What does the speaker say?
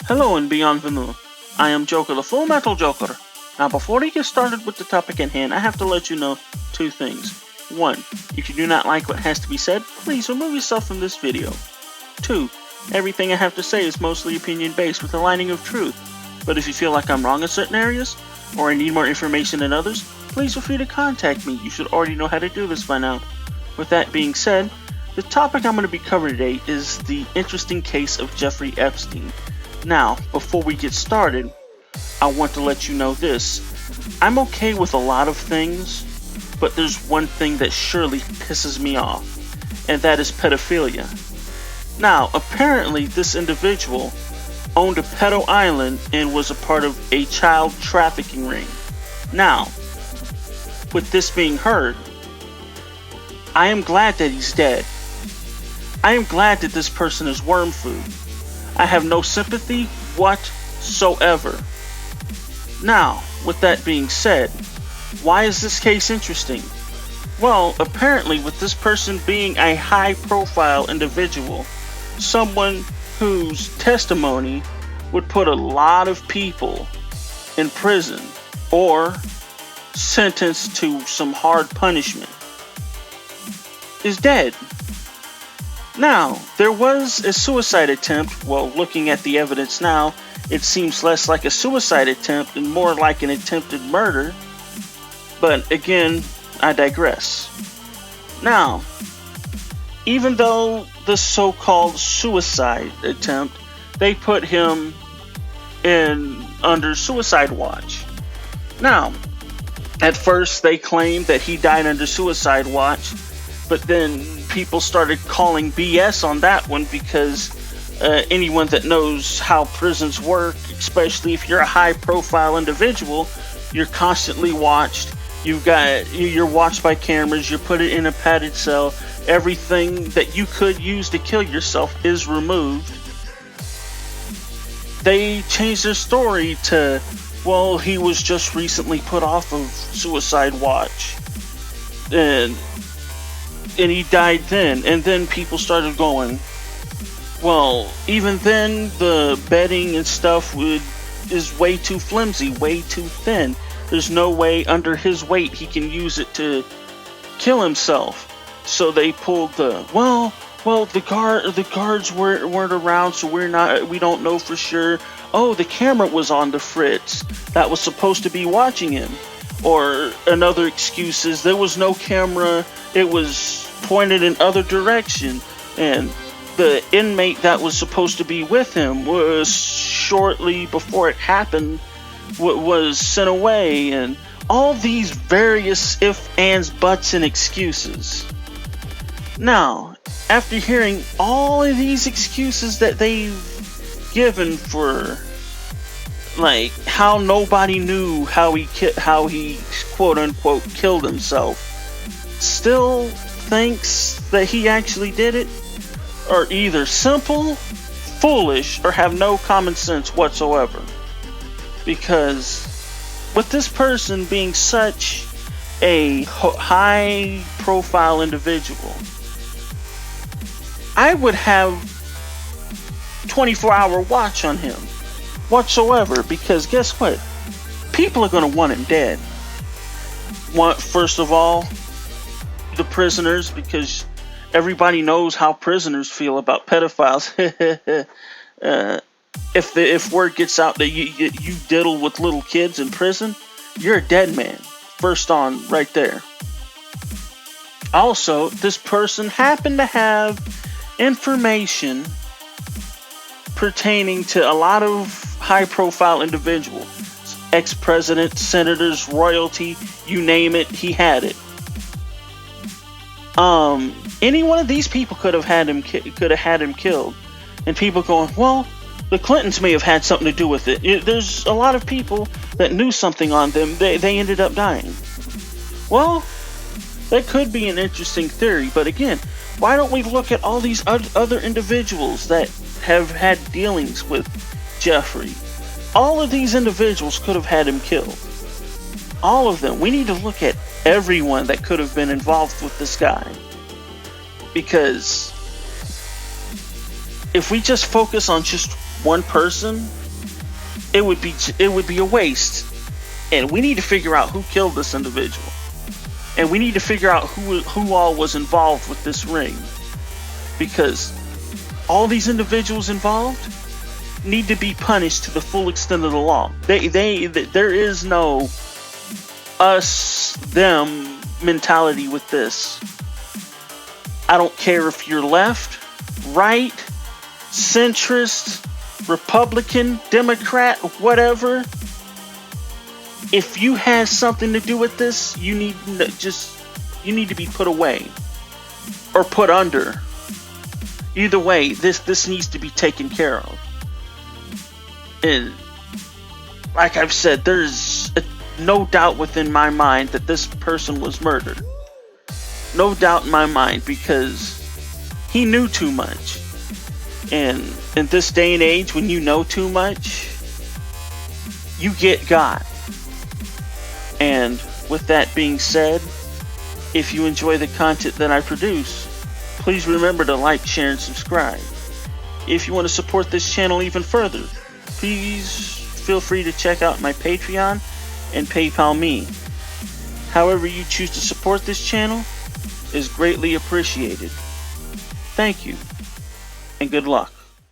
Hello and bienvenue. I am Joker, the Full Metal Joker. Now before we get started with the topic at hand, I have to let you know two things. One, if you do not like what has to be said, please remove yourself from this video. Two, everything I have to say is mostly opinion based with a lining of truth. But if you feel like I'm wrong in certain areas, or I need more information than others, please feel free to contact me. You should already know how to do this by now. With that being said, the topic I'm going to be covering today is the interesting case of Jeffrey Epstein. Now, before we get started, I want to let you know this. I'm okay with a lot of things, but there's one thing that surely pisses me off, and that is pedophilia. Now, apparently this individual owned a pedo island and was a part of a child trafficking ring. Now, with this being heard, I am glad that he's dead. I am glad that this person is worm food. I have no sympathy whatsoever. Now, with that being said, why is this case interesting? Well, apparently with this person being a high-profile individual, someone whose testimony would put a lot of people in prison or sentenced to some hard punishment, is dead. Now, there was a suicide attempt. Well, looking at the evidence now, it seems less like a suicide attempt and more like an attempted murder. But again, I digress. Now, even though the so-called suicide attempt, they put him in under suicide watch. Now, at first they claimed that he died under suicide watch, but then people started calling BS on that one because anyone that knows how prisons work, especially if you're a high-profile individual, you're constantly watched. You're watched by cameras. You're put in a padded cell. Everything that you could use to kill yourself is removed. They changed their story to, well, he was just recently put off of suicide watch, and he died then. And then people started going, well, even then the bedding and stuff is way too flimsy, way too thin. There's no way under his weight he can use it to kill himself. So they pulled the the guards weren't around, so we don't know for sure. Oh, the camera was on the fritz that was supposed to be watching him. Or another excuse is there was no camera, it was pointed in other direction, and the inmate that was supposed to be with him was shortly before it happened was sent away, and all these various ifs, ands, buts, and excuses. Now, after hearing all of these excuses that they've given for, like, how nobody knew how he quote unquote killed himself, still thinks that he actually did it, are either simple, foolish, or have no common sense whatsoever. Because with this person being such a high profile individual, I would have 24-hour watch on him whatsoever, because guess what? People are going to want him dead. First of all, the prisoners, because everybody knows how prisoners feel about pedophiles. If word gets out that you diddle with little kids in prison, you're a dead man. First on, right there. Also, this person happened to have information pertaining to a lot of high-profile individuals. Ex-presidents, senators, royalty, you name it, he had it. Any one of these people could have had him killed. And people going, well, the Clintons may have had something to do with it. There's a lot of people that knew something on them. They ended up dying. Well, that could be an interesting theory, but again, why don't we look at all these other individuals that have had dealings with Jeffrey? All of these individuals could have had him killed. All of them. We need to look at everyone that could have been involved with this guy. Because if we just focus on just one person, it would be a waste. And we need to figure out who killed this individual. And we need to figure out who all was involved with this ring. Because all these individuals involved need to be punished to the full extent of the law. There is no us, them mentality with this. I don't care if you're left, right, centrist, Republican, Democrat, whatever. If you have something to do with this, you need to be put away or put under. Either way, this needs to be taken care of. And like I've said, there's no doubt within my mind that this person was murdered. No doubt in my mind, because he knew too much. And in this day and age, when you know too much, you get got. And with that being said, if you enjoy the content that I produce, please remember to like, share, and subscribe. If you want to support this channel even further, please feel free to check out my Patreon and PayPal me. However you choose to support this channel is greatly appreciated. Thank you, and good luck.